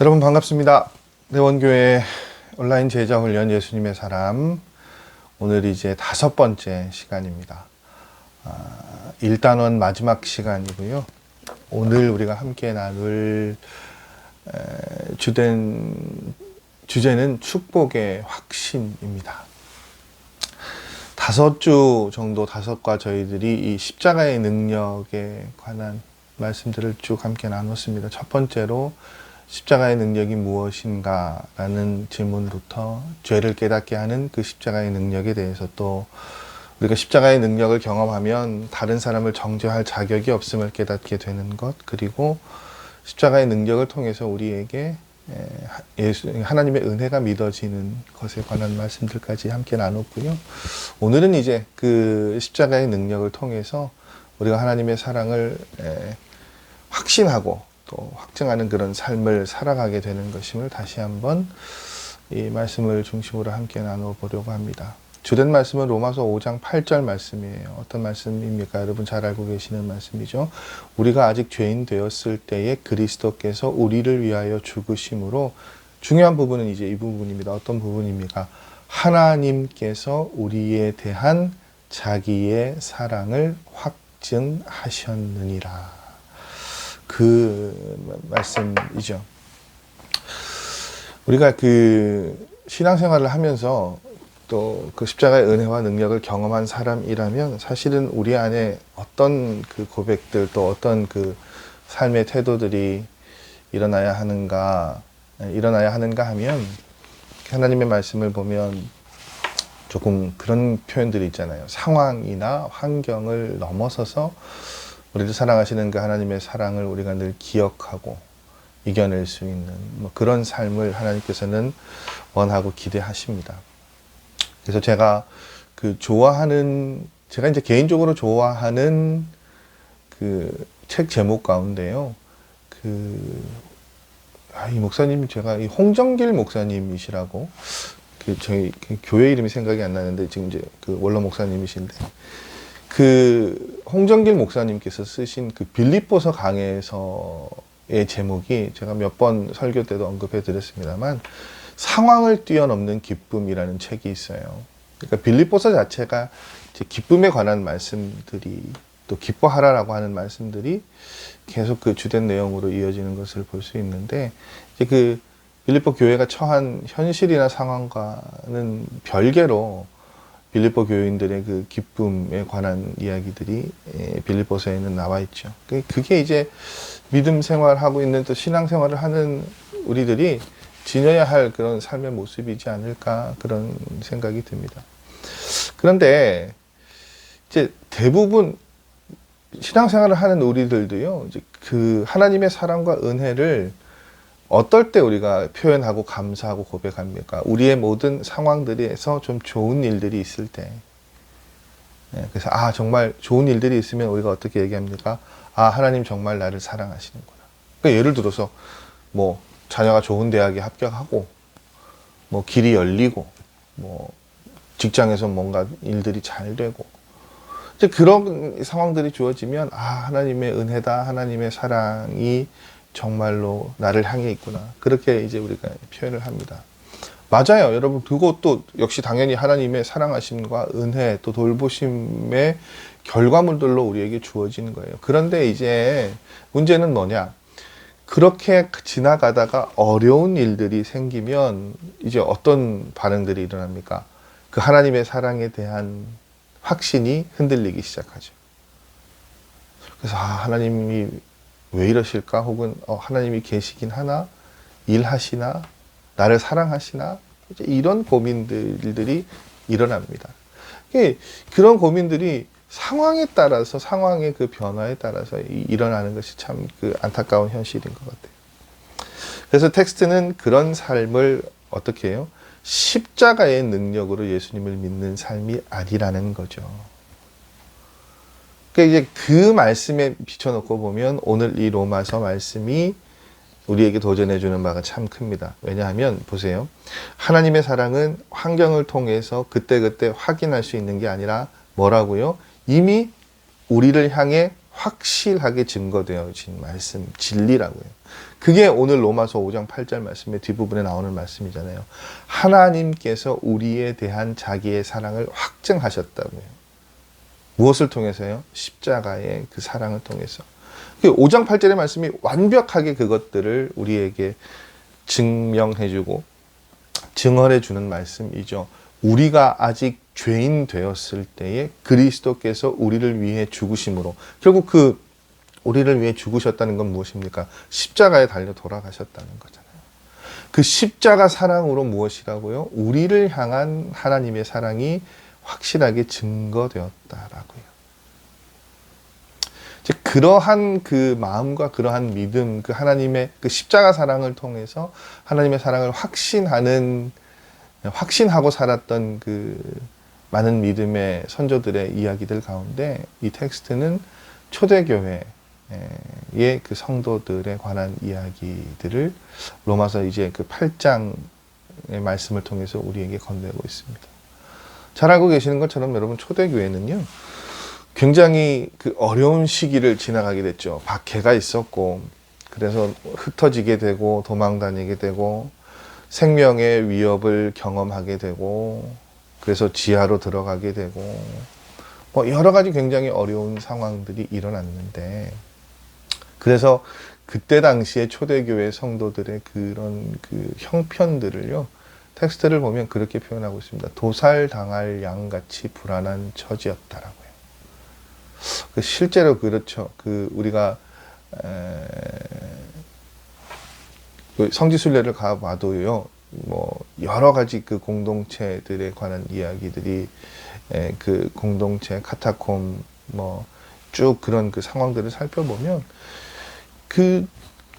여러분 반갑습니다. 대원교회 온라인 제자훈련 예수님의 사람, 오늘 이제 5번째 시간입니다. 1단원 마지막 시간이고요. 오늘 우리가 함께 나눌 주제는 축복의 확신입니다. 5주 정도 5과 저희들이 이 십자가의 능력에 관한 말씀들을 쭉 함께 나눴습니다. 첫 번째로 십자가의 능력이 무엇인가 라는 질문부터 죄를 깨닫게 하는 그 십자가의 능력에 대해서, 또 우리가 십자가의 능력을 경험하면 다른 사람을 정죄할 자격이 없음을 깨닫게 되는 것, 그리고 십자가의 능력을 통해서 우리에게 하나님의 은혜가 믿어지는 것에 관한 말씀들까지 함께 나눴고요. 오늘은 이제 그 십자가의 능력을 통해서 우리가 하나님의 사랑을 확신하고 또 확증하는 그런 삶을 살아가게 되는 것임을 다시 한번 이 말씀을 중심으로 함께 나눠보려고 합니다. 주된 말씀은 로마서 5장 8절 말씀이에요. 어떤 말씀입니까? 여러분 잘 알고 계시는 말씀이죠. 우리가 아직 죄인 되었을 때에 그리스도께서 우리를 위하여 죽으심으로, 중요한 부분은 이제 이 부분입니다. 어떤 부분입니까? 하나님께서 우리에 대한 자기의 사랑을 확증하셨느니라. 그 말씀이죠. 우리가 그 신앙생활을 하면서 또 그 십자가의 은혜와 능력을 경험한 사람이라면 사실은 우리 안에 어떤 그 고백들, 또 어떤 그 삶의 태도들이 일어나야 하는가 하면, 하나님의 말씀을 보면 조금 그런 표현들이 있잖아요. 상황이나 환경을 넘어서서 우리를 사랑하시는 그 하나님의 사랑을 우리가 늘 기억하고 이겨낼 수 있는 그런 삶을 하나님께서는 원하고 기대하십니다. 그래서 제가 이제 개인적으로 좋아하는 그 책 제목 가운데요. 이 목사님, 제가 이 홍정길 목사님이시라고, 저희 교회 이름이 생각이 안 나는데 지금 이제 그 원로 목사님이신데, 그 홍정길 목사님께서 쓰신 그 빌립보서 강해서의 제목이, 제가 몇 번 설교 때도 언급해 드렸습니다만, 상황을 뛰어넘는 기쁨이라는 책이 있어요. 그러니까 빌립보서 자체가 이제 기쁨에 관한 말씀들이, 또 기뻐하라라고 하는 말씀들이 계속 그 주된 내용으로 이어지는 것을 볼 수 있는데, 이제 그 빌립보 교회가 처한 현실이나 상황과는 별개로 빌립보 교인들의 그 기쁨에 관한 이야기들이 빌립보서에는 나와 있죠. 그게 이제 믿음 생활하고 있는, 또 신앙 생활을 하는 우리들이 지녀야 할 그런 삶의 모습이지 않을까, 그런 생각이 듭니다. 그런데 이제 대부분 신앙생활을 하는 우리들도요, 이제 그 하나님의 사랑과 은혜를 어떨 때 우리가 표현하고 감사하고 고백합니까? 우리의 모든 상황들에서 좀 좋은 일들이 있을 때. 그래서 정말 좋은 일들이 있으면 우리가 어떻게 얘기합니까? 하나님 정말 나를 사랑하시는구나. 그러니까 예를 들어서 자녀가 좋은 대학에 합격하고, 길이 열리고, 직장에서 뭔가 일들이 잘 되고, 이제 그런 상황들이 주어지면 하나님의 은혜다, 하나님의 사랑이 정말로 나를 향해 있구나, 그렇게 이제 우리가 표현을 합니다. 맞아요, 여러분. 그것도 역시 당연히 하나님의 사랑하심과 은혜, 또 돌보심의 결과물들로 우리에게 주어지는 거예요. 그런데 이제 문제는 뭐냐? 그렇게 지나가다가 어려운 일들이 생기면 이제 어떤 반응들이 일어납니까? 그 하나님의 사랑에 대한 확신이 흔들리기 시작하죠. 그래서 하나님이 왜 이러실까? 혹은 하나님이 계시긴 하나? 일하시나? 나를 사랑하시나? 이제 이런 고민들이 일어납니다. 그런 고민들이 상황에 따라서, 상황의 그 변화에 따라서 일어나는 것이 참 그 안타까운 현실인 것 같아요. 그래서 텍스트는 그런 삶을 어떻게 해요? 십자가의 능력으로 예수님을 믿는 삶이 아니라는 거죠. 그러니까 이제 그 말씀에 비춰놓고 보면 오늘 이 로마서 말씀이 우리에게 도전해주는 바가 참 큽니다. 왜냐하면 보세요. 하나님의 사랑은 환경을 통해서 그때그때 확인할 수 있는 게 아니라 뭐라고요? 이미 우리를 향해 확실하게 증거되어진 말씀, 진리라고요. 그게 오늘 로마서 5장 8절 말씀의 뒷부분에 나오는 말씀이잖아요. 하나님께서 우리에 대한 자기의 사랑을 확증하셨다고요. 무엇을 통해서요? 십자가의 그 사랑을 통해서. 5장 8절의 말씀이 완벽하게 그것들을 우리에게 증명해주고 증언해주는 말씀이죠. 우리가 아직 죄인 되었을 때에 그리스도께서 우리를 위해 죽으심으로, 결국 그 우리를 위해 죽으셨다는 건 무엇입니까? 십자가에 달려 돌아가셨다는 거잖아요. 그 십자가 사랑으로 무엇이라고요? 우리를 향한 하나님의 사랑이 확실하게 증거되었다라고요. 그러한 그 마음과 그러한 믿음, 그 하나님의 그 십자가 사랑을 통해서 하나님의 사랑을 확신하고 살았던 그 많은 믿음의 선조들의 이야기들 가운데 이 텍스트는 초대교회의 그 성도들에 관한 이야기들을 로마서 이제 그 8장의 말씀을 통해서 우리에게 건네고 있습니다. 잘 알고 계시는 것처럼 여러분, 초대교회는요, 굉장히 그 어려운 시기를 지나가게 됐죠. 박해가 있었고, 그래서 흩어지게 되고, 도망다니게 되고, 생명의 위협을 경험하게 되고, 그래서 지하로 들어가게 되고, 뭐 여러 가지 굉장히 어려운 상황들이 일어났는데, 그래서 그때 당시에 초대교회 성도들의 그런 그 형편들을요, 텍스트를 보면 그렇게 표현하고 있습니다. 도살당할 양같이 불안한 처지였다라고요. 실제로 그렇죠. 우리가 성지순례를 가봐도요, 뭐 여러 가지 그 공동체들에 관한 이야기들이, 그 공동체 카타콤 뭐 쭉 그런 그 상황들을 살펴보면 그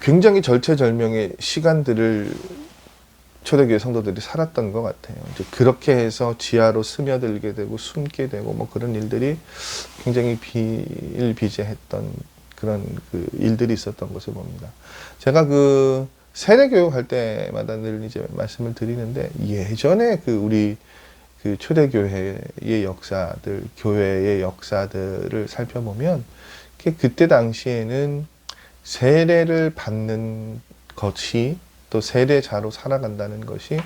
굉장히 절체절명의 시간들을 초대교회 성도들이 살았던 것 같아요. 이제 그렇게 해서 지하로 스며들게 되고 숨게 되고 뭐 그런 일들이 굉장히 비일비재했던 그런 그 일들이 있었던 것을 봅니다. 제가 그 세례교육 할 때마다 늘 이제 말씀을 드리는데, 예전에 그 우리 그 초대교회의 역사들, 교회의 역사들을 살펴보면 그때 당시에는 세례를 받는 것이, 또 세례자로 살아간다는 것이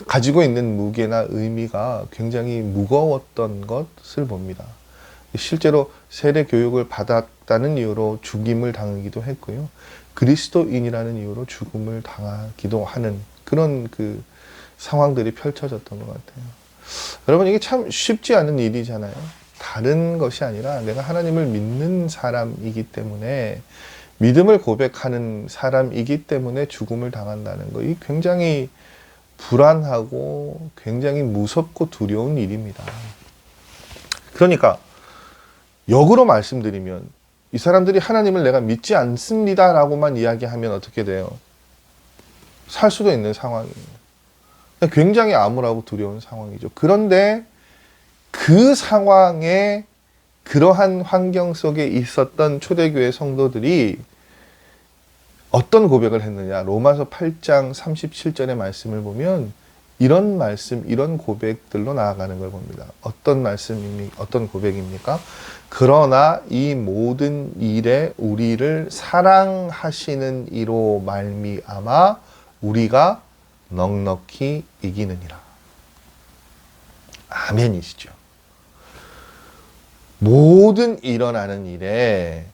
가지고 있는 무게나 의미가 굉장히 무거웠던 것을 봅니다. 실제로 세례 교육을 받았다는 이유로 죽임을 당하기도 했고요. 그리스도인이라는 이유로 죽음을 당하기도 하는 그런 그 상황들이 펼쳐졌던 것 같아요. 여러분, 이게 참 쉽지 않은 일이잖아요. 다른 것이 아니라 내가 하나님을 믿는 사람이기 때문에, 믿음을 고백하는 사람이기 때문에 죽음을 당한다는 거, 이 굉장히 불안하고 굉장히 무섭고 두려운 일입니다. 그러니까 역으로 말씀드리면, 이 사람들이 하나님을 내가 믿지 않습니다 라고만 이야기하면 어떻게 돼요? 살 수도 있는 상황이에요. 굉장히 암울하고 두려운 상황이죠. 그런데 그 상황에, 그러한 환경 속에 있었던 초대교회 성도들이 어떤 고백을 했느냐. 로마서 8장 37절의 말씀을 보면 이런 말씀, 이런 고백들로 나아가는 걸 봅니다. 어떤 고백입니까? 그러나 이 모든 일에 우리를 사랑하시는 이로 말미암아 우리가 넉넉히 이기느니라. 아멘이시죠. 모든 일어나는 일에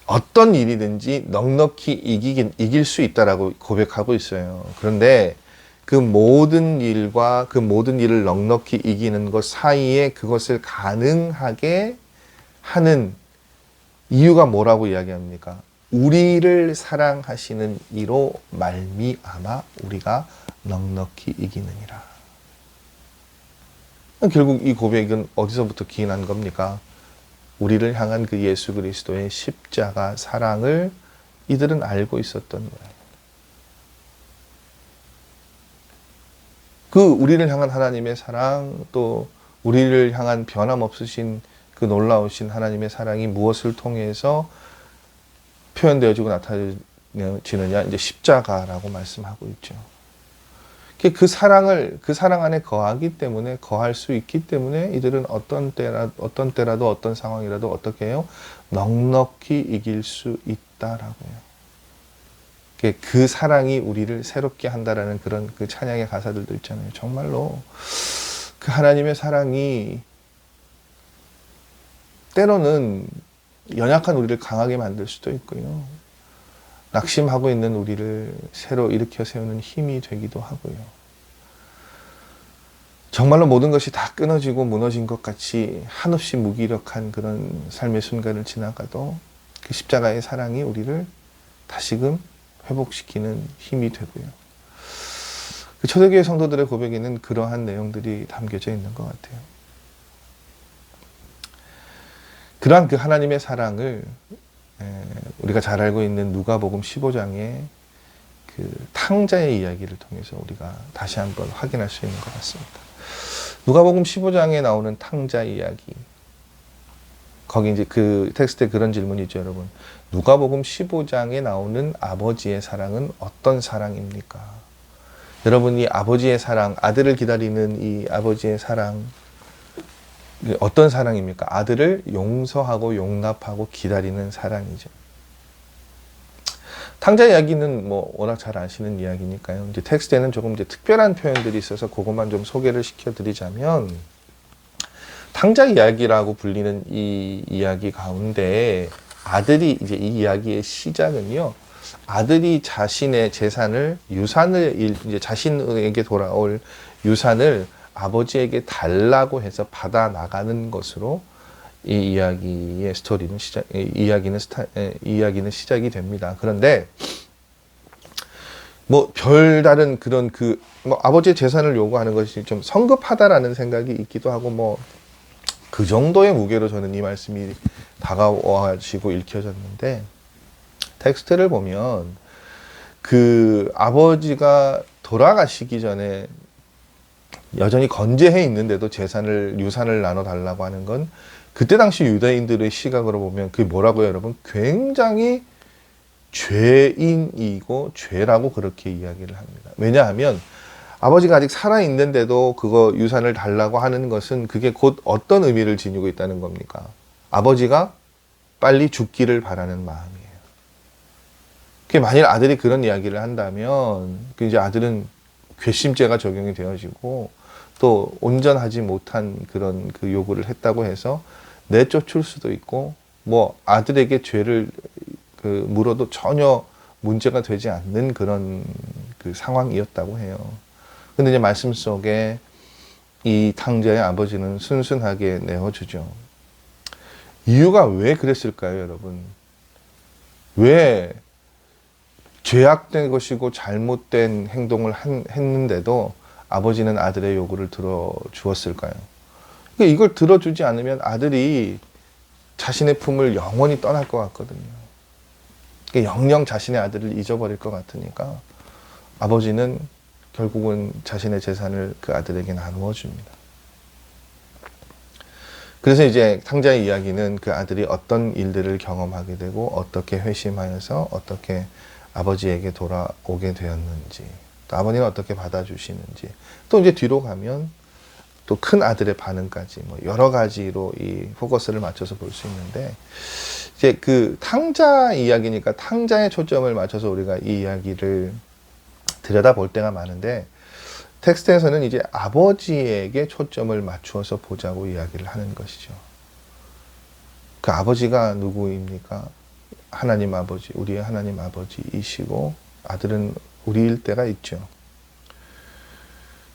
어떤 일이든지 넉넉히 이길 수 있다라고 고백하고 있어요. 그런데 그 모든 일과 그 모든 일을 넉넉히 이기는 것 사이에 그것을 가능하게 하는 이유가 뭐라고 이야기합니까? 우리를 사랑하시는 이로 말미암아 우리가 넉넉히 이기느니라. 결국 이 고백은 어디서부터 기인한 겁니까? 우리를 향한 그 예수 그리스도의 십자가 사랑을 이들은 알고 있었던 거예요. 그 우리를 향한 하나님의 사랑, 또 우리를 향한 변함없으신 그 놀라우신 하나님의 사랑이 무엇을 통해서 표현되어지고 나타지느냐, 이제 십자가라고 말씀하고 있죠. 그 사랑 안에 거하기 때문에, 거할 수 있기 때문에 이들은 어떤 때라도 어떤 상황이라도 어떻게 해요? 넉넉히 이길 수 있다라고요. 그 사랑이 우리를 새롭게 한다라는 그런 그 찬양의 가사들도 있잖아요. 정말로 그 하나님의 사랑이 때로는 연약한 우리를 강하게 만들 수도 있고요. 낙심하고 있는 우리를 새로 일으켜 세우는 힘이 되기도 하고요. 정말로 모든 것이 다 끊어지고 무너진 것 같이 한없이 무기력한 그런 삶의 순간을 지나가도 그 십자가의 사랑이 우리를 다시금 회복시키는 힘이 되고요. 그 초대교회 성도들의 고백에는 그러한 내용들이 담겨져 있는 것 같아요. 그러한 그 하나님의 사랑을 우리가 잘 알고 있는 누가복음 15장의 그 탕자의 이야기를 통해서 우리가 다시 한번 확인할 수 있는 것 같습니다. 누가복음 15장에 나오는 탕자 이야기. 거기 이제 그 텍스트에 그런 질문이 있죠, 여러분. 누가복음 15장에 나오는 아버지의 사랑은 어떤 사랑입니까? 여러분, 이 아버지의 사랑, 아들을 기다리는 이 아버지의 사랑, 어떤 사랑입니까? 아들을 용서하고 용납하고 기다리는 사랑이죠. 탕자 이야기는 뭐 워낙 잘 아시는 이야기니까요. 이제 텍스트에는 조금 이제 특별한 표현들이 있어서 그것만 좀 소개를 시켜드리자면, 탕자 이야기라고 불리는 이 이야기 가운데 아들이 이제 이 이야기의 시작은요. 아들이 자신의 재산을 이제 자신에게 돌아올 유산을 아버지에게 달라고 해서 받아 나가는 것으로 이 이야기의 이야기는 시작이 됩니다. 그런데 뭐 별다른 그런 뭐 아버지의 재산을 요구하는 것이 좀 성급하다라는 생각이 있기도 하고 뭐 그 정도의 무게로 저는 이 말씀이 다가와지고 읽혀졌는데, 텍스트를 보면 그 아버지가 돌아가시기 전에 여전히 건재해 있는데도 유산을 나눠 달라고 하는 건 그때 당시 유대인들의 시각으로 보면 그게 뭐라고요, 여러분? 굉장히 죄인이고 죄라고 그렇게 이야기를 합니다. 왜냐하면 아버지가 아직 살아있는데도 그거 유산을 달라고 하는 것은 그게 곧 어떤 의미를 지니고 있다는 겁니까? 아버지가 빨리 죽기를 바라는 마음이에요. 만일 아들이 그런 이야기를 한다면 이제 아들은 괘씸죄가 적용이 되어지고 또 온전하지 못한 그런 그 요구를 했다고 해서 내쫓을 수도 있고 뭐 아들에게 죄를 물어도 전혀 문제가 되지 않는 그런 그 상황이었다고 해요. 근데 이제 말씀 속에 이 탕자의 아버지는 순순하게 내어주죠. 이유가 왜 그랬을까요, 여러분? 왜 죄악된 것이고 잘못된 행동을 했는데도 아버지는 아들의 요구를 들어주었을까요? 이걸 들어주지 않으면 아들이 자신의 품을 영원히 떠날 것 같거든요. 영영 자신의 아들을 잊어버릴 것 같으니까 아버지는 결국은 자신의 재산을 그 아들에게 나누어 줍니다. 그래서 이제 탕자의 이야기는 그 아들이 어떤 일들을 경험하게 되고 어떻게 회심하여서 어떻게 아버지에게 돌아오게 되었는지, 또 아버님은 어떻게 받아주시는지, 또 이제 뒤로 가면 또 큰 아들의 반응까지 뭐 여러 가지로 이 포커스를 맞춰서 볼 수 있는데, 이제 그 탕자 이야기니까 탕자의 초점을 맞춰서 우리가 이 이야기를 들여다볼 때가 많은데, 텍스트에서는 이제 아버지에게 초점을 맞추어서 보자고 이야기를 하는 것이죠. 그 아버지가 누구입니까? 하나님 아버지, 우리의 하나님 아버지이시고 아들은 우리일 때가 있죠.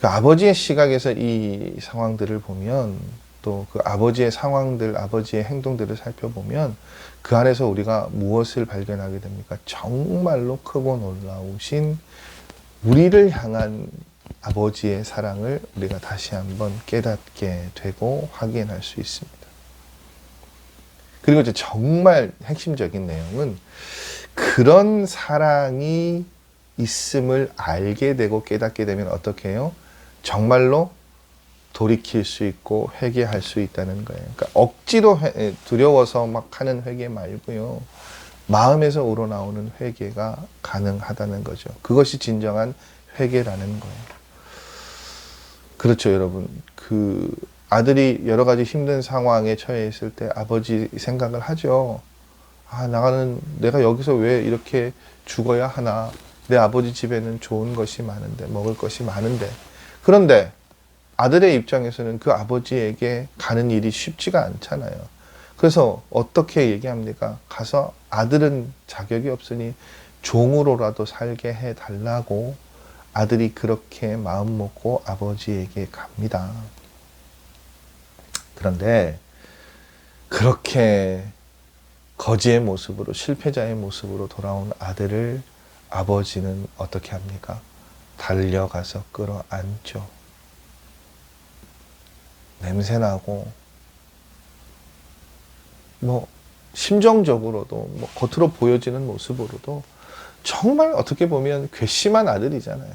그 아버지의 시각에서 이 상황들을 보면, 또 그 아버지의 상황들, 아버지의 행동들을 살펴보면 그 안에서 우리가 무엇을 발견하게 됩니까? 정말로 크고 놀라우신 우리를 향한 아버지의 사랑을 우리가 다시 한번 깨닫게 되고 확인할 수 있습니다. 그리고 이제 정말 핵심적인 내용은 그런 사랑이 있음을 알게 되고 깨닫게 되면 어떻게 해요? 정말로 돌이킬 수 있고 회개할 수 있다는 거예요. 그러니까 억지로 두려워서 막 하는 회개 말고요. 마음에서 우러나오는 회개가 가능하다는 거죠. 그것이 진정한 회개라는 거예요. 그렇죠, 여러분. 그 아들이 여러 가지 힘든 상황에 처해 있을 때 아버지 생각을 하죠. 아, 내가 여기서 왜 이렇게 죽어야 하나. 내 아버지 집에는 좋은 것이 많은데, 먹을 것이 많은데. 그런데 아들의 입장에서는 그 아버지에게 가는 일이 쉽지가 않잖아요. 그래서 어떻게 얘기합니까? 가서 아들은 자격이 없으니 종으로라도 살게 해달라고 아들이 그렇게 마음 먹고 아버지에게 갑니다. 그런데 그렇게 거지의 모습으로, 실패자의 모습으로 돌아온 아들을 아버지는 어떻게 합니까? 달려가서 끌어안죠. 냄새나고, 심정적으로도, 겉으로 보여지는 모습으로도 정말 어떻게 보면 괘씸한 아들이잖아요.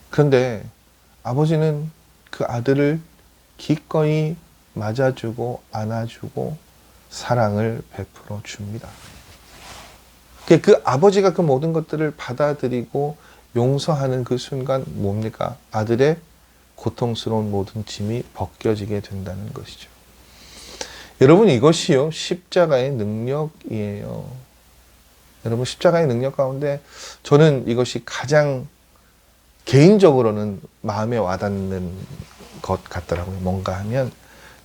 그런데 아버지는 그 아들을 기꺼이 맞아주고 안아주고 사랑을 베풀어 줍니다. 그 아버지가 그 모든 것들을 받아들이고 용서하는 그 순간 뭡니까? 아들의 고통스러운 모든 짐이 벗겨지게 된다는 것이죠. 여러분, 이것이요, 십자가의 능력이에요. 여러분, 십자가의 능력 가운데 저는 이것이 가장 개인적으로는 마음에 와닿는 것 같더라고요. 뭔가 하면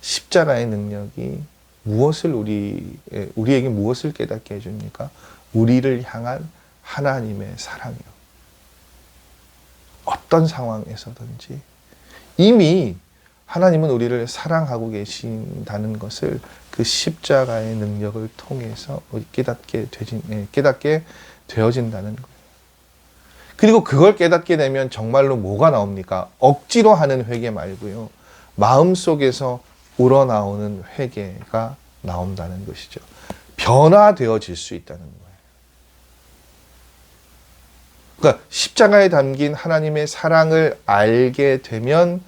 십자가의 능력이 우리에게 무엇을 깨닫게 해줍니까? 우리를 향한 하나님의 사랑이요. 어떤 상황에서든지 이미 하나님은 우리를 사랑하고 계신다는 것을 그 십자가의 능력을 통해서 깨닫게 되어진다는 거예요. 그리고 그걸 깨닫게 되면 정말로 뭐가 나옵니까? 억지로 하는 회개 말고요. 마음속에서 우러나오는 회개가 나온다는 것이죠. 변화되어질 수 있다는 거예요. 그러니까 십자가에 담긴 하나님의 사랑을 알게 되면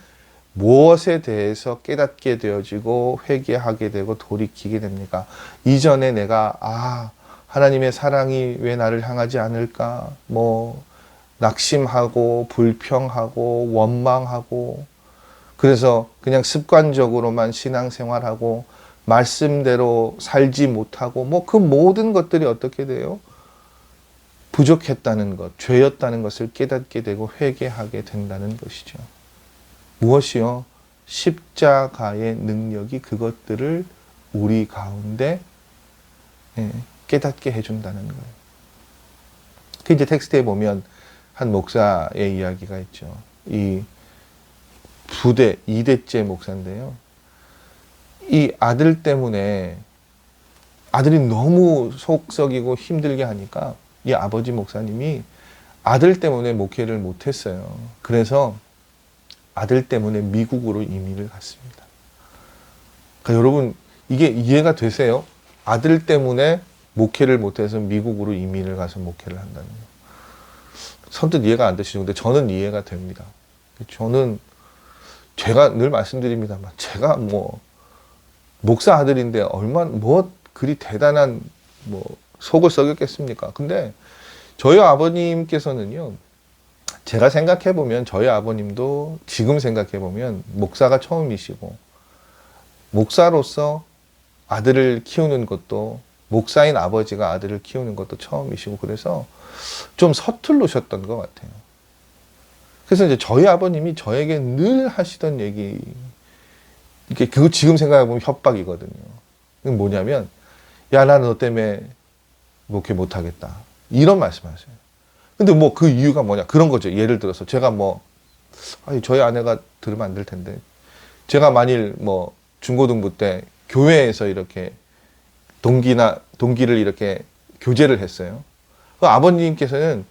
무엇에 대해서 깨닫게 되어지고 회개하게 되고 돌이키게 됩니까? 이전에 내가 하나님의 사랑이 왜 나를 향하지 않을까? 낙심하고 불평하고 원망하고 그래서 그냥 습관적으로만 신앙생활하고 말씀대로 살지 못하고 그 모든 것들이 어떻게 돼요? 부족했다는 것, 죄였다는 것을 깨닫게 되고 회개하게 된다는 것이죠. 무엇이요? 십자가의 능력이 그것들을 우리 가운데 깨닫게 해준다는 거예요. 그 이제 텍스트에 보면 한 목사의 이야기가 있죠. 이 부대 2대째 목사인데요. 이 아들 때문에 아들이 너무 속 썩이고 힘들게 하니까 이 아버지 목사님이 아들 때문에 목회를 못했어요. 그래서 아들 때문에 미국으로 이민을 갔습니다. 그러니까 여러분, 이게 이해가 되세요? 아들 때문에 목회를 못해서 미국으로 이민을 가서 목회를 한다는 거. 선뜻 이해가 안 되시죠? 근데 저는 이해가 됩니다. 제가 늘 말씀드립니다만, 제가 목사 아들인데 그리 대단한 속을 썩였겠습니까? 근데 저희 아버님께서는요, 제가 생각해보면 저희 아버님도 지금 생각해보면 목사가 처음이시고 목사로서 아들을 키우는 것도 목사인 아버지가 아들을 키우는 것도 처음이시고 그래서 좀 서툴르셨던 것 같아요. 그래서 이제 저희 아버님이 저에게 늘 하시던 얘기, 그거 지금 생각해보면 협박이거든요. 그건 뭐냐면, 야, 나는 너 때문에 목회 못하겠다. 이런 말씀하세요. 근데 그 이유가 뭐냐? 그런 거죠. 예를 들어서 제가 저희 아내가 들으면 안 될 텐데, 제가 만일 중고등부 때 교회에서 이렇게 동기를 이렇게 교제를 했어요. 그 아버님께서는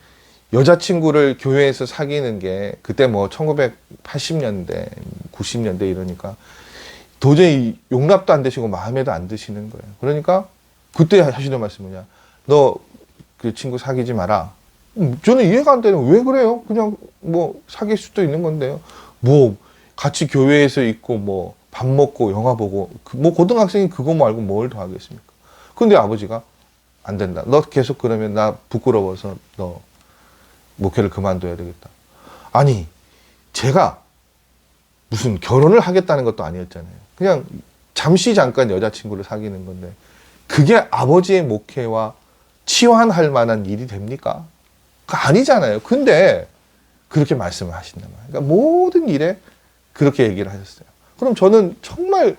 여자친구를 교회에서 사귀는 게 그때 1980년대, 90년대 이러니까 도저히 용납도 안 되시고 마음에도 안 드시는 거예요. 그러니까 그때 하시는 말씀이 뭐냐? 너 그 친구 사귀지 마라. 저는 이해가 안 되는, 왜 그래요? 그냥 사귈 수도 있는 건데요. 같이 교회에서 있고 밥 먹고 영화 보고 고등학생이 그거 말고 뭘 더 하겠습니까? 근데 아버지가 안 된다. 너 계속 그러면 나 부끄러워서 너 목회를 그만둬야 되겠다. 아니, 제가 무슨 결혼을 하겠다는 것도 아니었잖아요. 그냥 잠깐 여자친구를 사귀는 건데 그게 아버지의 목회와 치환할 만한 일이 됩니까? 그거 아니잖아요. 근데 그렇게 말씀을 하신단 말이에요. 그러니까 모든 일에 그렇게 얘기를 하셨어요. 그럼 저는 정말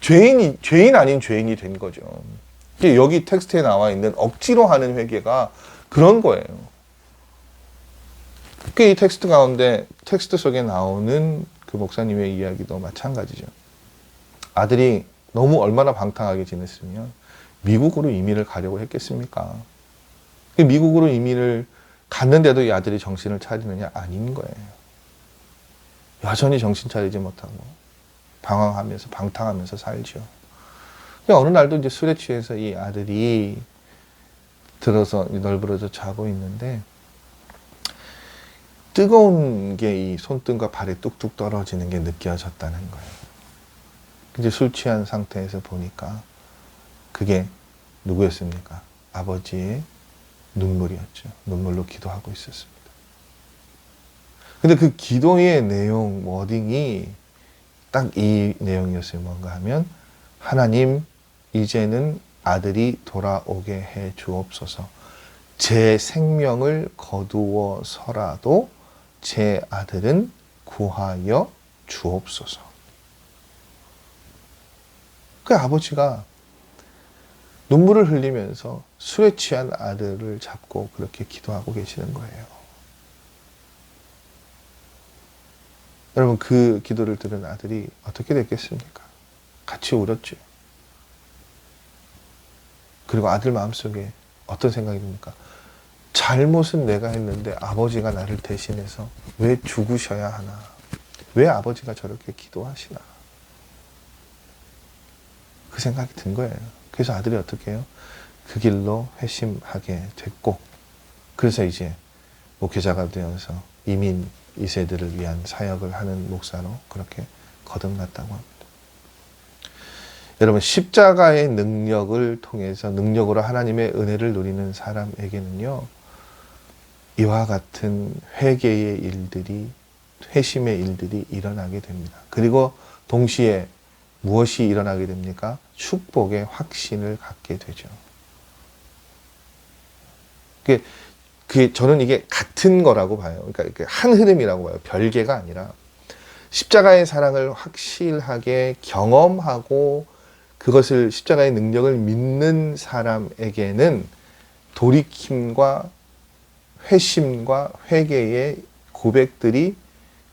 죄인 아닌 죄인이 된 거죠. 여기 텍스트에 나와 있는 억지로 하는 회개가 그런 거예요. 이 텍스트 속에 나오는 그 목사님의 이야기도 마찬가지죠. 아들이 너무 얼마나 방탕하게 지냈으면 미국으로 이민을 가려고 했겠습니까? 미국으로 이민을 갔는데도 이 아들이 정신을 차리느냐? 아닌 거예요. 여전히 정신 차리지 못하고 방황하면서 방탕하면서 살죠. 어느 날도 이제 술에 취해서 이 아들이 들어서 널브러져 자고 있는데 뜨거운 게 이 손등과 발에 뚝뚝 떨어지는 게 느껴졌다는 거예요. 이제 술 취한 상태에서 보니까 그게 누구였습니까? 아버지의 눈물이었죠. 눈물로 기도하고 있었습니다. 근데 그 기도의 내용, 워딩이 딱 이 내용이었어요. 뭔가 하면 하나님, 이제는 아들이 돌아오게 해 주옵소서. 제 생명을 거두어서라도 제 아들은 구하여 주옵소서. 그 아버지가 눈물을 흘리면서 술에 취한 아들을 잡고 그렇게 기도하고 계시는 거예요. 여러분, 그 기도를 들은 아들이 어떻게 됐겠습니까? 같이 울었죠. 그리고 아들 마음속에 어떤 생각이 듭니까? 잘못은 내가 했는데 아버지가 나를 대신해서 왜 죽으셔야 하나? 왜 아버지가 저렇게 기도하시나? 그 생각이 든 거예요. 그래서 아들이 어떻게 해요? 그 길로 회심하게 됐고, 그래서 이제 목회자가 되어서 이민 2세들을 위한 사역을 하는 목사로 그렇게 거듭났다고 합니다. 여러분, 십자가의 능력을 통해서 능력으로 하나님의 은혜를 누리는 사람에게는요, 이와 같은 회개의 일들이, 회심의 일들이 일어나게 됩니다. 그리고 동시에 무엇이 일어나게 됩니까? 축복의 확신을 갖게 되죠. 저는 이게 같은 거라고 봐요. 그러니까 한 흐름이라고 봐요. 별개가 아니라 십자가의 사랑을 확실하게 경험하고 그것을 십자가의 능력을 믿는 사람에게는 돌이킴과 회심과 회개의 고백들이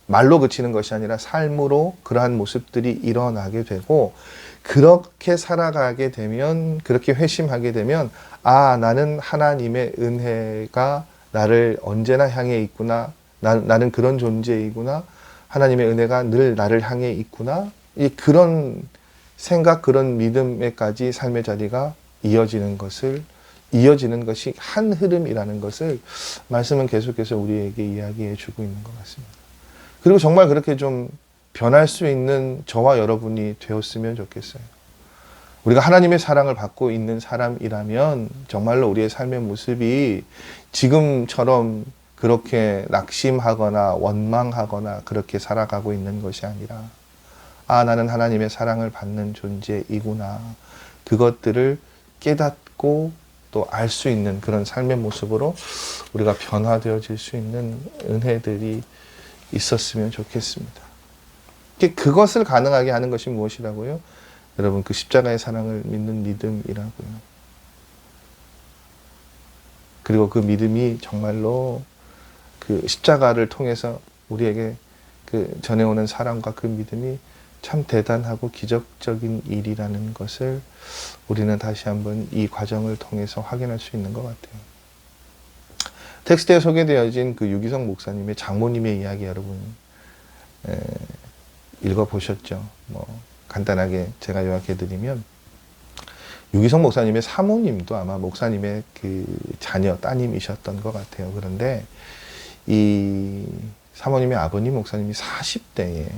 말로 그치는 것이 아니라 삶으로 그러한 모습들이 일어나게 되고, 그렇게 살아가게 되면, 그렇게 회심하게 되면, 아, 나는 하나님의 은혜가 나를 언제나 향해 있구나. 나는 그런 존재이구나. 하나님의 은혜가 늘 나를 향해 있구나. 그런 생각, 그런 믿음에까지 삶의 자리가 이어지는 것이 한 흐름이라는 것을 말씀은 계속해서 우리에게 이야기해 주고 있는 것 같습니다. 그리고 정말 그렇게 좀 변할 수 있는 저와 여러분이 되었으면 좋겠어요. 우리가 하나님의 사랑을 받고 있는 사람이라면 정말로 우리의 삶의 모습이 지금처럼 그렇게 낙심하거나 원망하거나 그렇게 살아가고 있는 것이 아니라, 아, 나는 하나님의 사랑을 받는 존재이구나. 그것들을 깨닫고 또 알 수 있는 그런 삶의 모습으로 우리가 변화되어질 수 있는 은혜들이 있었으면 좋겠습니다. 그것을 가능하게 하는 것이 무엇이라고요? 여러분, 그 십자가의 사랑을 믿는 믿음이라고요. 그리고 그 믿음이 정말로 그 십자가를 통해서 우리에게 그 전해오는 사랑과 그 믿음이 참 대단하고 기적적인 일이라는 것을 우리는 다시 한번 이 과정을 통해서 확인할 수 있는 것 같아요. 텍스트에 소개되어진 그 유기성 목사님의 장모님의 이야기 여러분 읽어보셨죠? 간단하게 제가 요약해드리면, 유기성 목사님의 사모님도 아마 목사님의 그 자녀, 따님이셨던 것 같아요. 그런데 이 사모님의 아버님 목사님이 40대에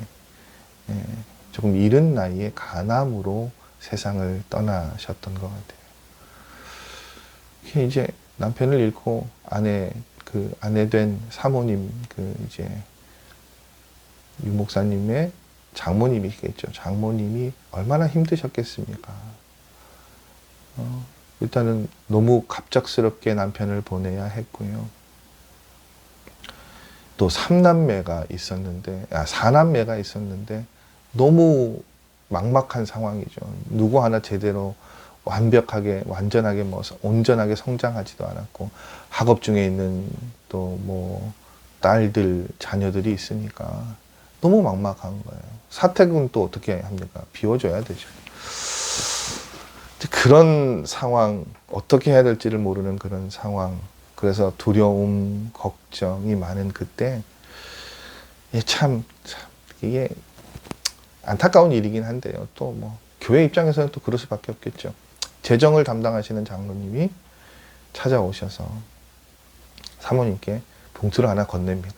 조금 이른 나이에 간암으로 세상을 떠나셨던 것 같아요. 이제 남편을 잃고 아내 된 사모님 이제 유 목사님의 장모님이시겠죠. 장모님이 얼마나 힘드셨겠습니까? 일단은 너무 갑작스럽게 남편을 보내야 했고요. 또 3남매가 있었는데, 4남매가 있었는데 너무 막막한 상황이죠. 누구 하나 제대로 완벽하게, 완전하게, 온전하게 성장하지도 않았고, 학업 중에 있는 또 딸들, 자녀들이 있으니까 너무 막막한 거예요. 사택은 또 어떻게 합니까? 비워줘야 되죠. 그런 상황, 어떻게 해야 될지를 모르는 그런 상황, 그래서 두려움, 걱정이 많은 그때, 이게 안타까운 일이긴 한데요. 또 교회 입장에서는 또 그럴 수밖에 없겠죠. 재정을 담당하시는 장로님이 찾아오셔서 사모님께 봉투를 하나 건넵니다.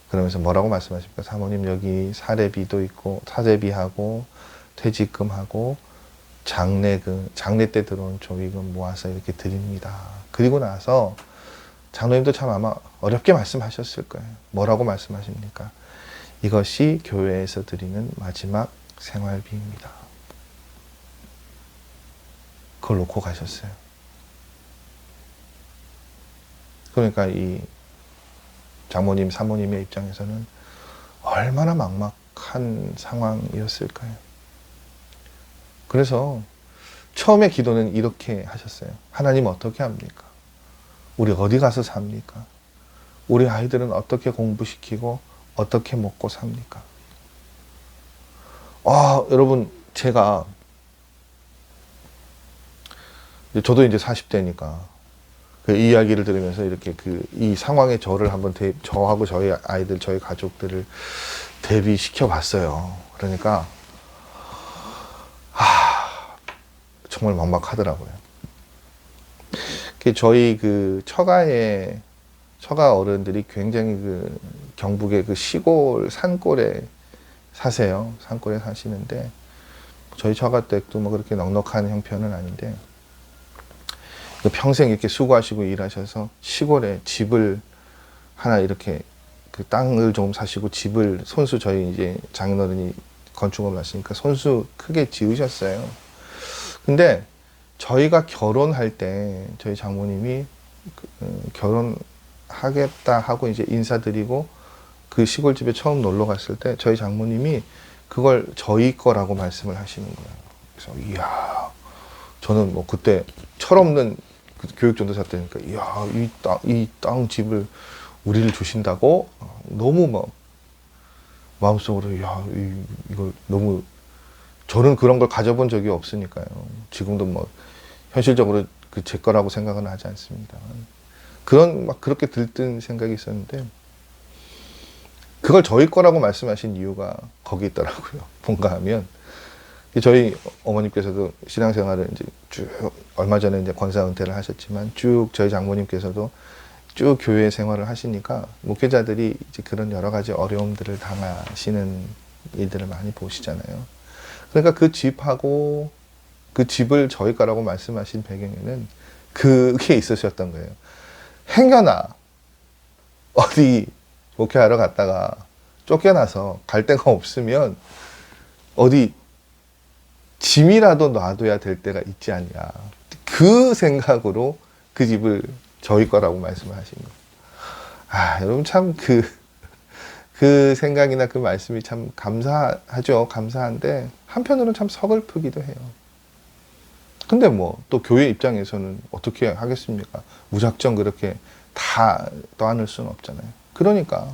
그러면서 뭐라고 말씀하십니까? 사모님, 여기 사례비도 있고, 사제비하고, 퇴직금하고, 장례 때 들어온 조의금 모아서 이렇게 드립니다. 그리고 나서 장로님도 참 아마 어렵게 말씀하셨을 거예요. 뭐라고 말씀하십니까? 이것이 교회에서 드리는 마지막 생활비입니다. 그걸 놓고 가셨어요. 그러니까 이 장모님, 사모님의 입장에서는 얼마나 막막한 상황이었을까요? 그래서 처음에 기도는 이렇게 하셨어요. 하나님, 어떻게 합니까? 우리 어디 가서 삽니까? 우리 아이들은 어떻게 공부시키고 어떻게 먹고 삽니까? 여러분, 저도 이제 40대니까 그 이야기를 들으면서 이렇게 이 상황에 저를 한번 저하고 저희 아이들, 저희 가족들을 대비시켜 봤어요. 그러니까 정말 막막하더라고요. 저희 처가 어른들이 굉장히 경북의 시골 산골에 사세요. 산골에 사시는데 저희 처가 댁도 그렇게 넉넉한 형편은 아닌데 평생 이렇게 수고하시고 일하셔서 시골에 집을 하나 이렇게 땅을 좀 사시고 집을 저희 이제 장인어른이 건축업을 하시니까 손수 크게 지으셨어요. 근데 저희가 결혼할 때 저희 장모님이 결혼하겠다 하고 이제 인사드리고 그 시골집에 처음 놀러 갔을 때 저희 장모님이 그걸 저희 거라고 말씀을 하시는 거예요. 그래서 이야, 저는 그때 철없는 교육전도사 때니까 이야, 이 땅 집을 우리를 주신다고 너무 마음속으로 이걸 너무, 저는 그런 걸 가져본 적이 없으니까요. 지금도 현실적으로 제 거라고 생각은 하지 않습니다. 그렇게 들뜬 생각이 있었는데 그걸 저희 거라고 말씀하신 이유가 거기 있더라고요. 뭔가 하면 저희 어머님께서도 신앙생활을 이제 쭉 얼마 전에 이제 권사 은퇴를 하셨지만 쭉 저희 장모님께서도 쭉 교회 생활을 하시니까 목회자들이 이제 그런 여러 가지 어려움들을 당하시는 일들을 많이 보시잖아요. 그러니까 그 집하고 그 집을 저희 거라고 말씀하신 배경에는 그게 있으셨던 거예요. 행여나 어디 목회하러 갔다가 쫓겨나서 갈 데가 없으면 어디 짐이라도 놔둬야 될 때가 있지 않냐. 그 생각으로 그 집을 저희 거라고 말씀을 하신 거예요. 여러분 참 그 생각이나 그 말씀이 참 감사하죠. 감사한데 한편으로는 참 서글프기도 해요. 근데 또 교회 입장에서는 어떻게 하겠습니까? 무작정 그렇게 다 떠안을 수는 없잖아요. 그러니까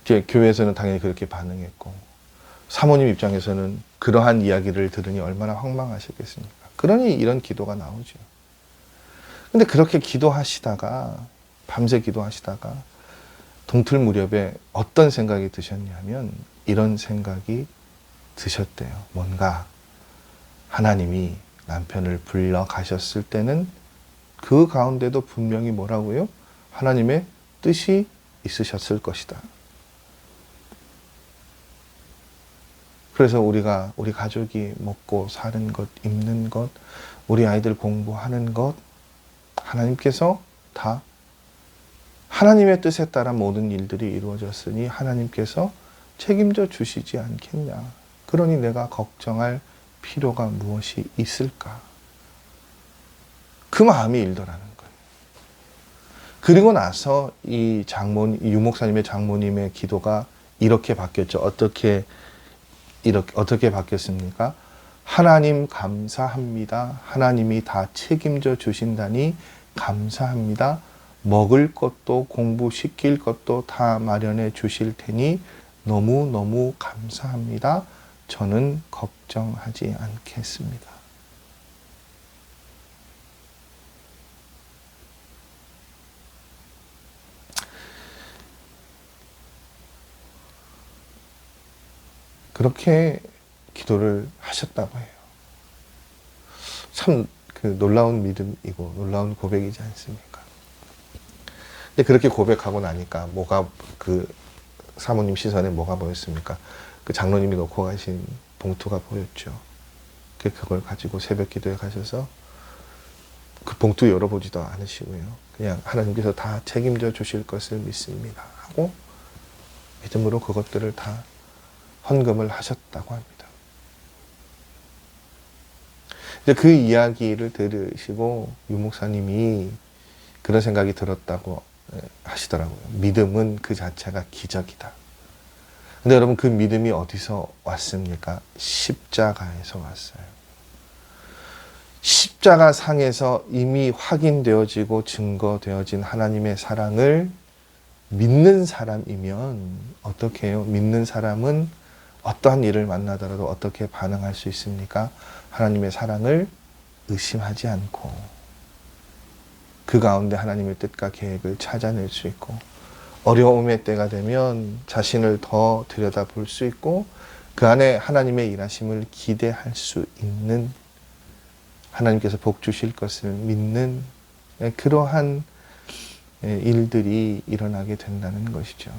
이제 교회에서는 당연히 그렇게 반응했고 사모님 입장에서는 그러한 이야기를 들으니 얼마나 황망하셨겠습니까? 그러니 이런 기도가 나오죠. 근데 그렇게 기도하시다가 밤새 기도하시다가 동틀 무렵에 어떤 생각이 드셨냐면 이런 생각이 드셨대요. 뭔가 하나님이 남편을 불러 가셨을 때는 그 가운데도 분명히 뭐라고요? 하나님의 뜻이 있으셨을 것이다. 그래서 우리 가족이 먹고 사는 것, 입는 것, 우리 아이들 공부하는 것, 하나님께서 다 하나님의 뜻에 따라 모든 일들이 이루어졌으니 하나님께서 책임져 주시지 않겠냐. 그러니 내가 걱정할 필요가 무엇이 있을까. 그 마음이 일더라는 거예요. 그리고 나서 이 유목사님의 장모님의 기도가 이렇게 바뀌었죠. 어떻게 바뀌었습니까? 하나님 감사합니다. 하나님이 다 책임져 주신다니 감사합니다. 먹을 것도 공부시킬 것도 다 마련해 주실 테니 너무너무 감사합니다. 저는 걱정하지 않겠습니다. 그렇게 기도를 하셨다고 해요. 참 놀라운 믿음이고 놀라운 고백이지 않습니까? 근데 그렇게 고백하고 나니까 사모님 시선에 뭐가 보였습니까? 그 장로님이 놓고 가신 봉투가 보였죠. 그걸 가지고 새벽 기도에 가셔서 그 봉투 열어보지도 않으시고요. 그냥 하나님께서 다 책임져 주실 것을 믿습니다 하고 믿음으로 그것들을 다 헌금을 하셨다고 합니다. 이제 그 이야기를 들으시고 유목사님이 그런 생각이 들었다고 하시더라고요. 믿음은 그 자체가 기적이다. 근데 여러분 그 믿음이 어디서 왔습니까? 십자가에서 왔어요. 십자가 상에서 이미 확인되어지고 증거되어진 하나님의 사랑을 믿는 사람이면 어떻게 해요? 믿는 사람은 어떠한 일을 만나더라도 어떻게 반응할 수 있습니까? 하나님의 사랑을 의심하지 않고 그 가운데 하나님의 뜻과 계획을 찾아낼 수 있고 어려움의 때가 되면 자신을 더 들여다볼 수 있고 그 안에 하나님의 일하심을 기대할 수 있는 하나님께서 복 주실 것을 믿는 그러한 일들이 일어나게 된다는 것이죠.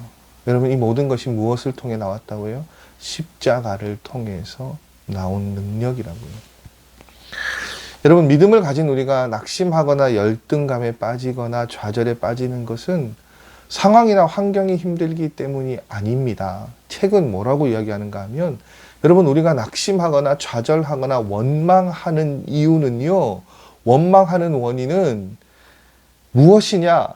여러분 이 모든 것이 무엇을 통해 나왔다고요? 십자가를 통해서 나온 능력이라고요. 여러분 믿음을 가진 우리가 낙심하거나 열등감에 빠지거나 좌절에 빠지는 것은 상황이나 환경이 힘들기 때문이 아닙니다. 책은 뭐라고 이야기하는가 하면 여러분 우리가 낙심하거나 좌절하거나 원망하는 이유는요. 원망하는 원인은 무엇이냐?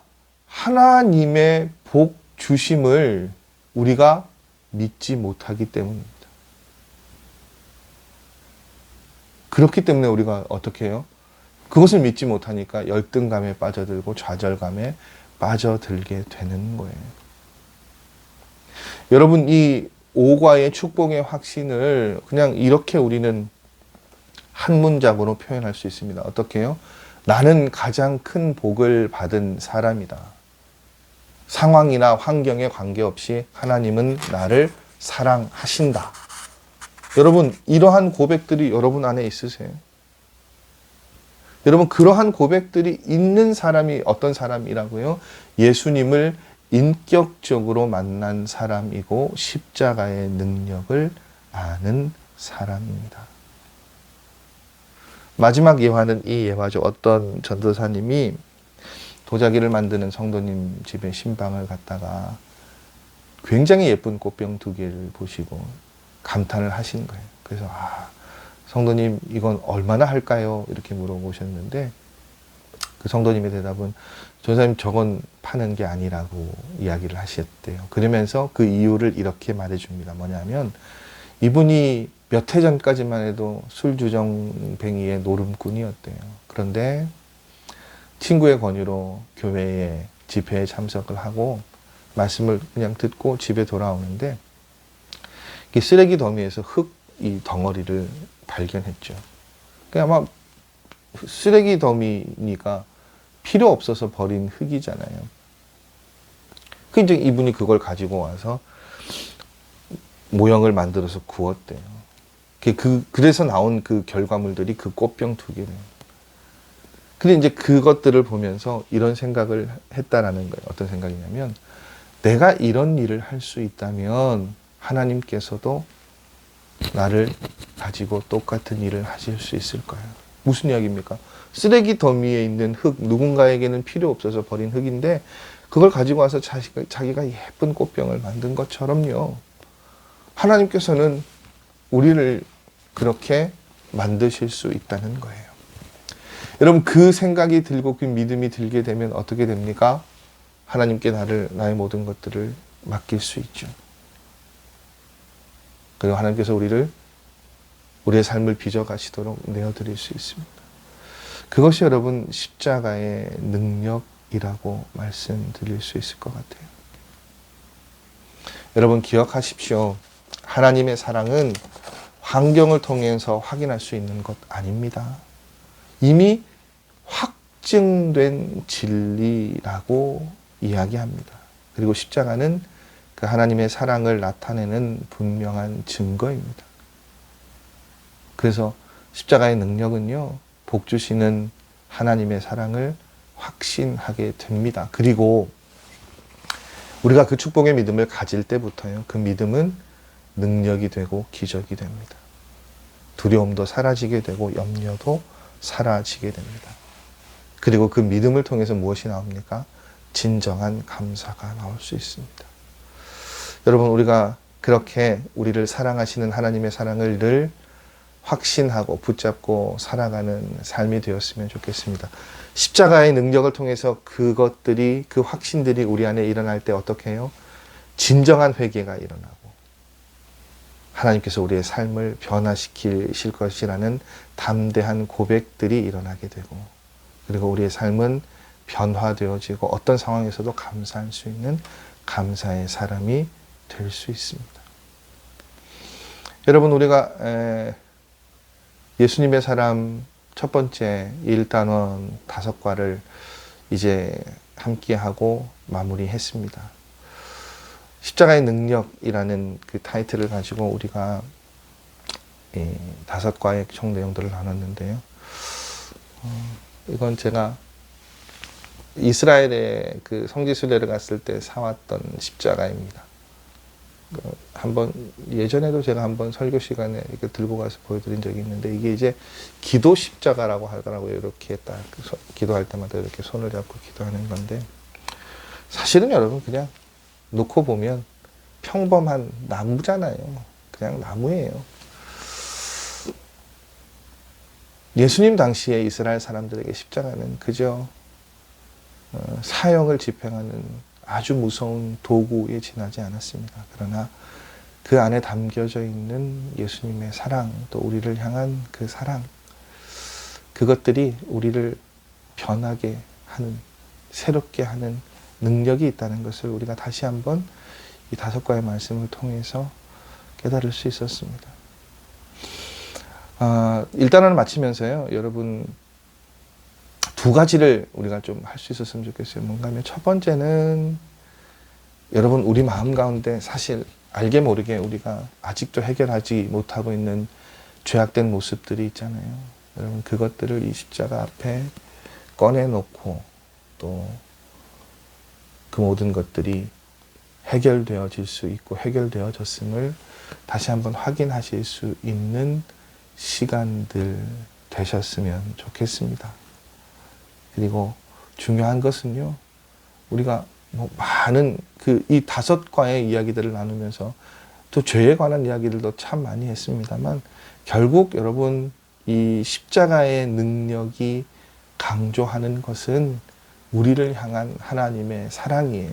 하나님의 복 주심을 우리가 믿지 못하기 때문입니다. 그렇기 때문에 우리가 어떻게 해요? 그것을 믿지 못하니까 열등감에 빠져들고 좌절감에 빠져들게 되는 거예요. 여러분 이 5과의 축복의 확신을 그냥 이렇게 우리는 한 문장으로 표현할 수 있습니다. 어떻게 해요? 나는 가장 큰 복을 받은 사람이다. 상황이나 환경에 관계없이 하나님은 나를 사랑하신다. 여러분 이러한 고백들이 여러분 안에 있으세요? 여러분 그러한 고백들이 있는 사람이 어떤 사람이라고요? 예수님을 인격적으로 만난 사람이고 십자가의 능력을 아는 사람입니다. 마지막 예화는 이 예화죠. 어떤 전도사님이 도자기를 만드는 성도님 집에 신방을 갔다가 굉장히 예쁜 꽃병 2개를 보시고 감탄을 하신 거예요. 그래서 성도님 이건 얼마나 할까요? 이렇게 물어보셨는데 그 성도님의 대답은 전도사님 저건 파는 게 아니라고 이야기를 하셨대요. 그러면서 그 이유를 이렇게 말해줍니다. 뭐냐면 이분이 몇 해 전까지만 해도 술주정뱅이의 노름꾼이었대요. 그런데 친구의 권유로 교회에 집회에 참석을 하고 말씀을 그냥 듣고 집에 돌아오는데 쓰레기 더미에서 이 덩어리를 발견했죠. 아마 쓰레기 더미니까 필요 없어서 버린 흙이잖아요. 이제 이분이 그걸 가지고 와서 모형을 만들어서 구웠대요. 그래서 나온 그 결과물들이 그 꽃병 2개래요. 근데 이제 그것들을 보면서 이런 생각을 했다라는 거예요. 어떤 생각이냐면 내가 이런 일을 할 수 있다면 하나님께서도 나를 가지고 똑같은 일을 하실 수 있을 거예요. 무슨 이야기입니까? 쓰레기 더미에 있는 흙, 누군가에게는 필요 없어서 버린 흙인데 그걸 가지고 와서 자기가 예쁜 꽃병을 만든 것처럼요. 하나님께서는 우리를 그렇게 만드실 수 있다는 거예요. 여러분, 그 생각이 들고 그 믿음이 들게 되면 어떻게 됩니까? 하나님께 나의 모든 것들을 맡길 수 있죠. 그리고 하나님께서 우리의 삶을 빚어가시도록 내어드릴 수 있습니다. 그것이 여러분 십자가의 능력이라고 말씀드릴 수 있을 것 같아요. 여러분 기억하십시오. 하나님의 사랑은 환경을 통해서 확인할 수 있는 것 아닙니다. 이미 확증된 진리라고 이야기합니다. 그리고 십자가는 그 하나님의 사랑을 나타내는 분명한 증거입니다. 그래서 십자가의 능력은요, 복 주시는 하나님의 사랑을 확신하게 됩니다. 그리고 우리가 그 축복의 믿음을 가질 때부터요, 그 믿음은 능력이 되고 기적이 됩니다. 두려움도 사라지게 되고 염려도 사라지게 됩니다. 그리고 그 믿음을 통해서 무엇이 나옵니까? 진정한 감사가 나올 수 있습니다. 여러분, 우리가 그렇게 우리를 사랑하시는 하나님의 사랑을 늘 확신하고 붙잡고 살아가는 삶이 되었으면 좋겠습니다. 십자가의 능력을 통해서 그 확신들이 우리 안에 일어날 때 어떻게 해요? 진정한 회개가 일어나고 하나님께서 우리의 삶을 변화시키실 것이라는 담대한 고백들이 일어나게 되고, 그리고 우리의 삶은 변화되어지고 어떤 상황에서도 감사할 수 있는 감사의 사람이 될 수 있습니다. 여러분, 우리가 예수님의 사람 첫 번째 1단원 5과를 이제 함께하고 마무리했습니다. 십자가의 능력이라는 그 타이틀을 가지고 우리가 5과의 총 내용들을 나눴는데요. 이건 제가 이스라엘에 그 성지순례를 갔을 때 사왔던 십자가입니다. 예전에도 제가 한번 설교 시간에 이렇게 들고 가서 보여드린 적이 있는데, 이게 이제 기도 십자가라고 하더라고요. 이렇게 딱 기도할 때마다 이렇게 손을 잡고 기도하는 건데, 사실은 여러분 그냥 놓고 보면 평범한 나무잖아요. 그냥 나무예요. 예수님 당시에 이스라엘 사람들에게 십자가는 그저 사형을 집행하는 아주 무서운 도구에 지나지 않았습니다. 그러나 그 안에 담겨져 있는 예수님의 사랑, 또 우리를 향한 그 사랑, 그것들이 우리를 변하게 하는, 새롭게 하는 능력이 있다는 것을 우리가 다시 한번 이 5과의 말씀을 통해서 깨달을 수 있었습니다. 일단은 마치면서요, 여러분 2가지를 우리가 좀 할 수 있었으면 좋겠어요. 뭔가 하면 첫 번째는 여러분 우리 마음 가운데 사실 알게 모르게 우리가 아직도 해결하지 못하고 있는 죄악된 모습들이 있잖아요. 여러분 그것들을 이 십자가 앞에 꺼내놓고 또 그 모든 것들이 해결되어질 수 있고 해결되어졌음을 다시 한번 확인하실 수 있는 시간들 되셨으면 좋겠습니다. 그리고 중요한 것은요, 우리가 많은 이 5과의 이야기들을 나누면서 또 죄에 관한 이야기들도 참 많이 했습니다만, 결국 여러분 이 십자가의 능력이 강조하는 것은 우리를 향한 하나님의 사랑이에요.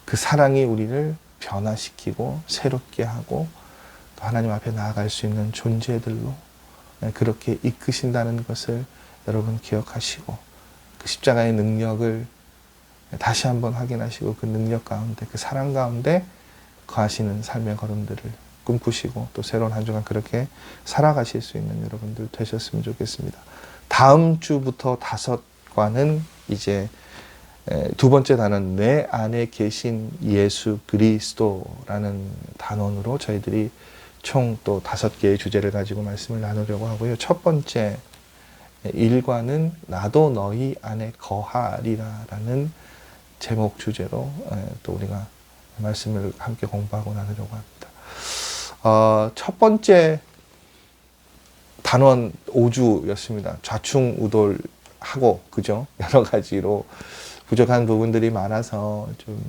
그 사랑이 우리를 변화시키고 새롭게 하고 또 하나님 앞에 나아갈 수 있는 존재들로 그렇게 이끄신다는 것을 여러분 기억하시고, 그 십자가의 능력을 다시 한번 확인하시고 그 능력 가운데, 그 사랑 가운데 거하시는 삶의 걸음들을 꿈꾸시고 또 새로운 한 주간 그렇게 살아가실 수 있는 여러분들 되셨으면 좋겠습니다. 다음 주부터 5과는 이제 2번째 단원, 내 안에 계신 예수 그리스도라는 단원으로 저희들이 총 또 5개의 주제를 가지고 말씀을 나누려고 하고요. 첫 번째 1과는 나도 너희 안에 거하리라 라는 제목 주제로 또 우리가 말씀을 함께 공부하고 나누려고 합니다. 첫 번째 단원 5주였습니다. 좌충우돌하고, 그죠? 여러 가지로 부족한 부분들이 많아서 좀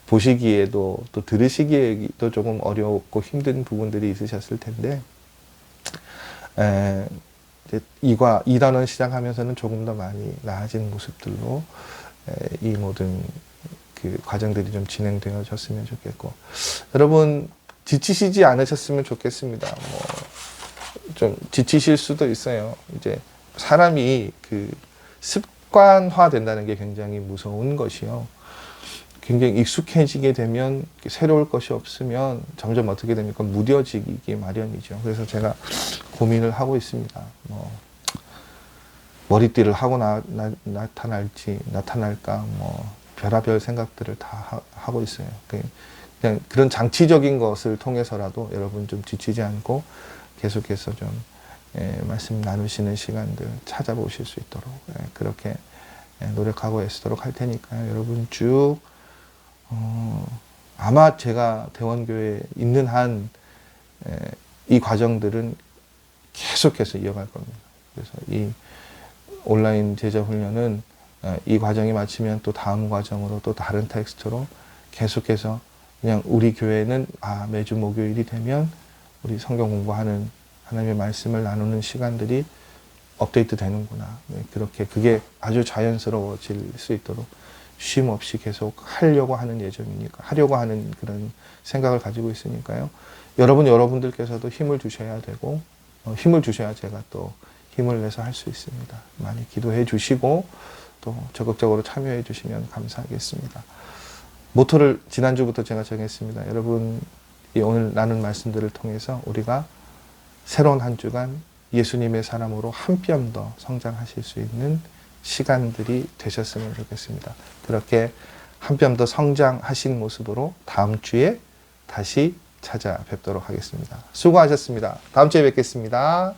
보시기에도 또 들으시기에도 조금 어렵고 힘든 부분들이 있으셨을 텐데, 이제 이 단원 시작하면서는 조금 더 많이 나아진 모습들로 이 모든 그 과정들이 좀 진행되어졌으면 좋겠고, 여러분 지치시지 않으셨으면 좋겠습니다. 뭐 좀 지치실 수도 있어요. 이제 사람이 그 습관화 된다는 게 굉장히 무서운 것이요. 굉장히 익숙해지게 되면 새로울 것이 없으면 점점 어떻게 됩니까? 무뎌지기 마련이죠. 그래서 제가 고민을 하고 있습니다. 뭐 머리띠를 하고 나타날까, 뭐 별의별 생각들을 다 하고 있어요. 그냥 그런 장치적인 것을 통해서라도 여러분 좀 지치지 않고 계속해서 좀 말씀 나누시는 시간들 찾아보실 수 있도록 그렇게 노력하고 애쓰도록 할 테니까요. 여러분 쭉 아마 제가 대원교회에 있는 한 이 과정들은 계속해서 이어갈 겁니다. 그래서 이 온라인 제자 훈련은 이 과정이 마치면 또 다음 과정으로 또 다른 텍스트로 계속해서 그냥 우리 교회는 매주 목요일이 되면 우리 성경 공부하는 하나님의 말씀을 나누는 시간들이 업데이트 되는구나. 그렇게 그게 아주 자연스러워질 수 있도록 쉼 없이 계속 하려고 하는 예정이니까, 하려고 하는 그런 생각을 가지고 있으니까요. 여러분들께서도 힘을 주셔야 되고, 힘을 주셔야 제가 또 힘을 내서 할 수 있습니다. 많이 기도해 주시고, 또 적극적으로 참여해 주시면 감사하겠습니다. 모토를 지난주부터 제가 정했습니다. 여러분, 이 오늘 나눈 말씀들을 통해서 우리가 새로운 한 주간 예수님의 사람으로 한 뼘 더 성장하실 수 있는 시간들이 되셨으면 좋겠습니다. 그렇게 한 뼘 더 성장하신 모습으로 다음 주에 다시 찾아뵙도록 하겠습니다. 수고하셨습니다. 다음 주에 뵙겠습니다.